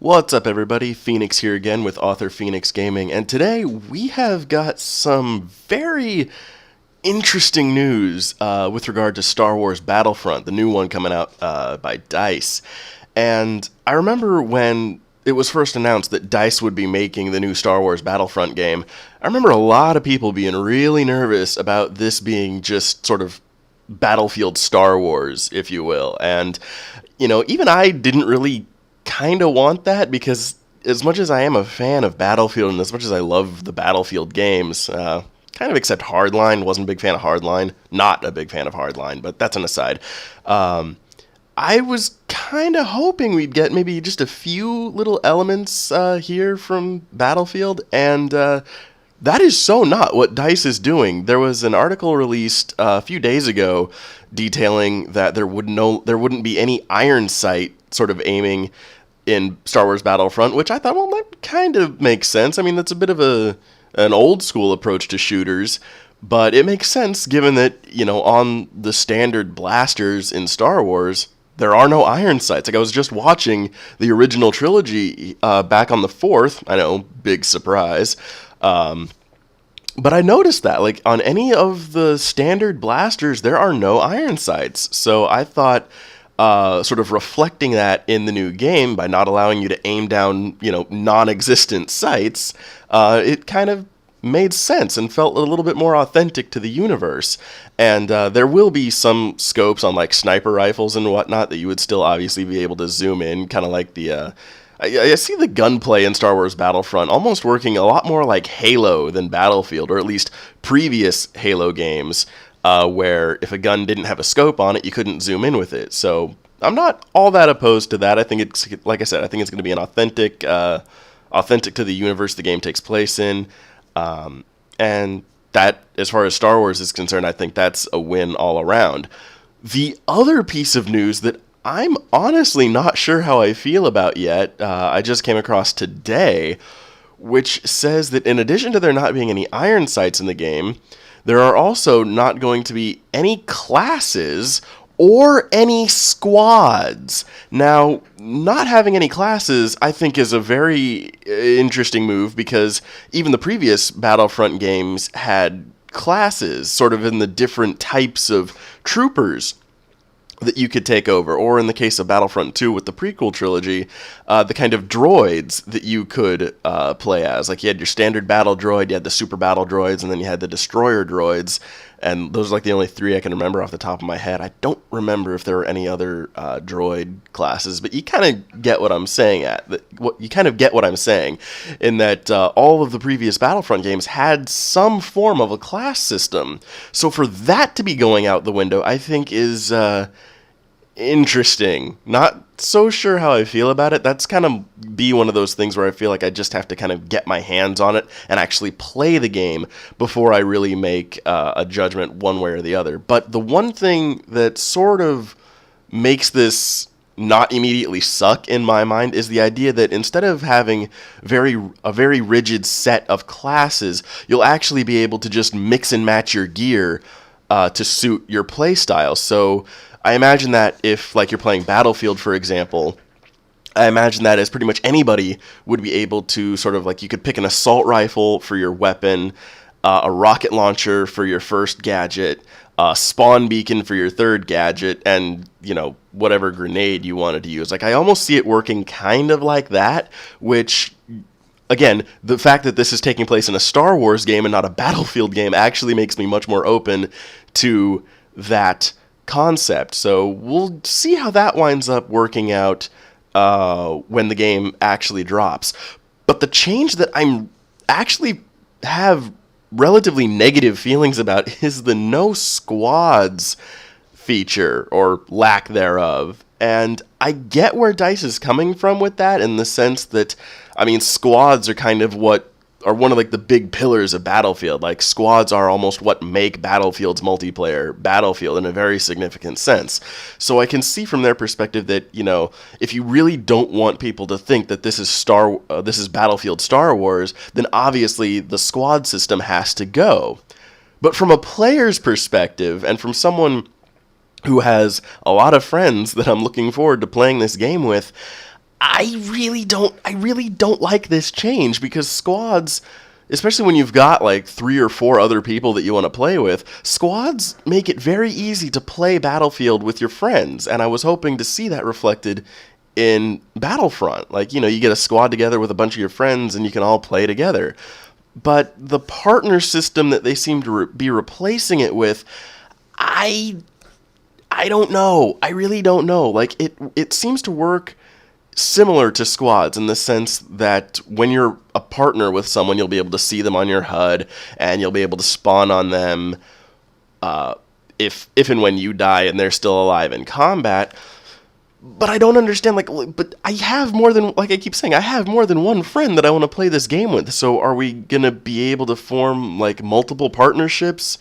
What's up, everybody? Phoenix here again with Author Phoenix Gaming, and today we have got some very interesting news with regard to Star Wars Battlefront, the new one coming out by DICE. And I remember when it was first announced that DICE would be making the new Star Wars Battlefront game, I remember a lot of people being really nervous about this being just sort of Battlefield Star Wars, if you will. And, even I didn't really kind of want that, because as much as I am a fan of Battlefield and as much as I love the Battlefield games, kind of except Hardline, wasn't a big fan of Hardline, not a big fan of Hardline, but that's an aside. I was kind of hoping we'd get maybe just a few little elements here from Battlefield, and that is so not what DICE is doing. There was an article released a few days ago detailing that there wouldn't be any iron sight sort of aiming in Star Wars Battlefront, which I thought, well, that kind of makes sense. I mean, that's a bit of an old school approach to shooters, but it makes sense given that, on the standard blasters in Star Wars, there are no iron sights. Like, I was just watching the original trilogy back on the 4th. I know, big surprise. But I noticed that, like, on any of the standard blasters, there are no iron sights. So I thought, sort of reflecting that in the new game by not allowing you to aim down, non-existent sights, it kind of made sense and felt a little bit more authentic to the universe. And there will be some scopes on, like, sniper rifles and whatnot that you would still obviously be able to zoom in, kind of like the... I see the gunplay in Star Wars Battlefront almost working a lot more like Halo than Battlefield, or at least previous Halo games, where if a gun didn't have a scope on it, you couldn't zoom in with it. So I'm not all that opposed to that. I think it's, like I said, I think it's going to be an authentic to the universe the game takes place in. And that, as far as Star Wars is concerned, I think that's a win all around. The other piece of news that I'm honestly not sure how I feel about yet, I just came across today, which says that in addition to there not being any iron sights in the game, there are also not going to be any classes or any squads. Now, not having any classes, I think, is a very interesting move, because even the previous Battlefront games had classes, sort of in the different types of troopers that you could take over, or in the case of Battlefront 2 with the prequel trilogy, the kind of droids that you could play as. Like, you had your standard battle droid, you had the super battle droids, and then you had the destroyer droids, and those are like the only three I can remember off the top of my head. I don't remember if there were any other droid classes, but you kind of get what I'm saying in that all of the previous Battlefront games had some form of a class system. So for that to be going out the window, I think is interesting. Not so sure how I feel about it. That's kind of be one of those things where I feel like I just have to kind of get my hands on it and actually play the game before I really make a judgment one way or the other. But the one thing that sort of makes this not immediately suck in my mind is the idea that instead of having a very rigid set of classes, you'll actually be able to just mix and match your gear to suit your play style. So I imagine that if, like, you're playing Battlefield, for example, I imagine that as pretty much anybody would be able to sort of, like, you could pick an assault rifle for your weapon, a rocket launcher for your first gadget, a spawn beacon for your third gadget, and, whatever grenade you wanted to use. Like, I almost see it working kind of like that, which, again, the fact that this is taking place in a Star Wars game and not a Battlefield game actually makes me much more open to that concept. So we'll see how that winds up working out when the game actually drops. But the change that I'm actually have relatively negative feelings about is the no squads feature, or lack thereof. And I get where DICE is coming from with that, in the sense that, I mean, squads are kind of what are one of, like, the big pillars of Battlefield. Like, squads are almost what make Battlefield's multiplayer Battlefield in a very significant sense. So I can see from their perspective that, if you really don't want people to think that this is Battlefield Star Wars, then obviously the squad system has to go. But from a player's perspective, and from someone who has a lot of friends that I'm looking forward to playing this game with, I really don't like this change because squads, especially when you've got like 3 or 4 other people that you want to play with, squads make it very easy to play Battlefield with your friends, and I was hoping to see that reflected in Battlefront. Like, you get a squad together with a bunch of your friends and you can all play together. But the partner system that they seem to be replacing it with, I don't know. I really don't know. Like, it seems to work similar to squads in the sense that when you're a partner with someone, you'll be able to see them on your HUD, and you'll be able to spawn on them if and when you die and they're still alive in combat. But I don't understand, but I have more than, like I keep saying, I have more than one friend that I want to play this game with. So are we going to be able to form, multiple partnerships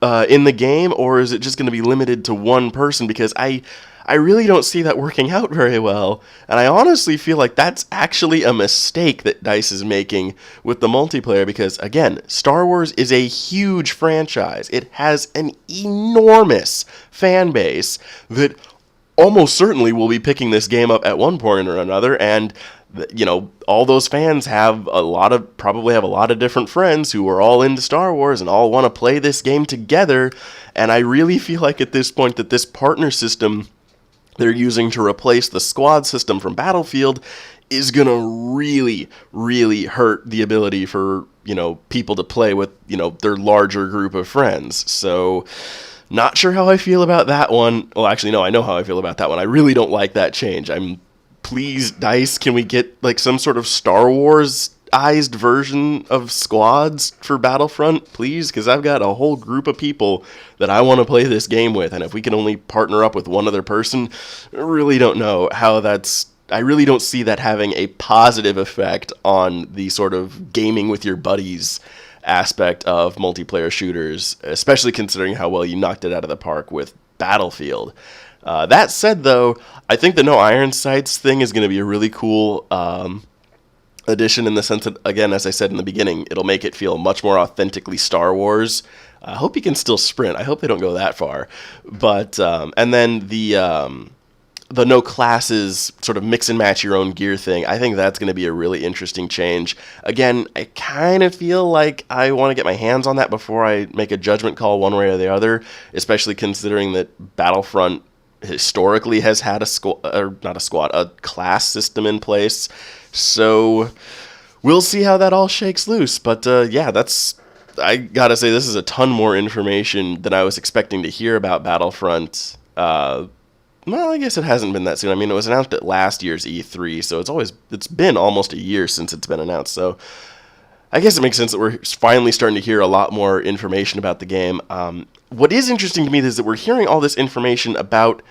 in the game, or is it just going to be limited to one person? Because I really don't see that working out very well, and I honestly feel like that's actually a mistake that DICE is making with the multiplayer, because, again, Star Wars is a huge franchise. It has an enormous fan base that almost certainly will be picking this game up at one point or another, and all those fans probably have a lot of different friends who are all into Star Wars and all want to play this game together. And I really feel like at this point that this partner system they're using to replace the squad system from Battlefield is going to really, really hurt the ability for, people to play with, their larger group of friends. So, not sure how I feel about that one. Well, actually, no, I know how I feel about that one. I really don't like that change. Please, DICE, can we get, some sort of Star Wars-ized version of squads for Battlefront, please? Because I've got a whole group of people that I want to play this game with, and if we can only partner up with one other person, I really don't know how I really don't see that having a positive effect on the sort of gaming with your buddies aspect of multiplayer shooters, especially considering how well you knocked it out of the park with Battlefield. That said, though, I think the no iron sights thing is going to be a really cool addition in the sense that, again, as I said in the beginning, it'll make it feel much more authentically Star Wars. I hope you can still sprint. I hope they don't go that far. But and then the no classes sort of mix and match your own gear thing, I think that's going to be a really interesting change. Again, I kind of feel like I want to get my hands on that before I make a judgment call one way or the other, especially considering that Battlefront historically has had a class system in place. So we'll see how that all shakes loose. But I gotta say, this is a ton more information than I was expecting to hear about Battlefront. Well, I guess it hasn't been that soon. I mean, it was announced at last year's E3, so it's been almost a year since it's been announced. So I guess it makes sense that we're finally starting to hear a lot more information about the game. What is interesting to me is that we're hearing all this information about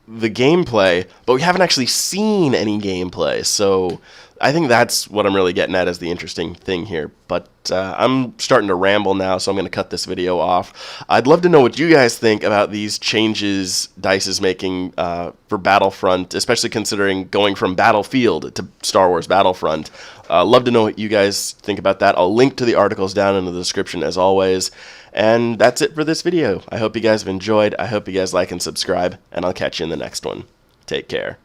the gameplay, but we haven't actually seen any gameplay. So I think that's what I'm really getting at as the interesting thing here. But I'm starting to ramble now, so I'm going to cut this video off. I'd love to know what you guys think about these changes DICE is making for Battlefront, especially considering going from Battlefield to Star Wars Battlefront. Love to know what you guys think about that. I'll link to the articles down in the description as always. And that's it for this video. I hope you guys have enjoyed. I hope you guys like and subscribe, and I'll catch you in the next one. Take care.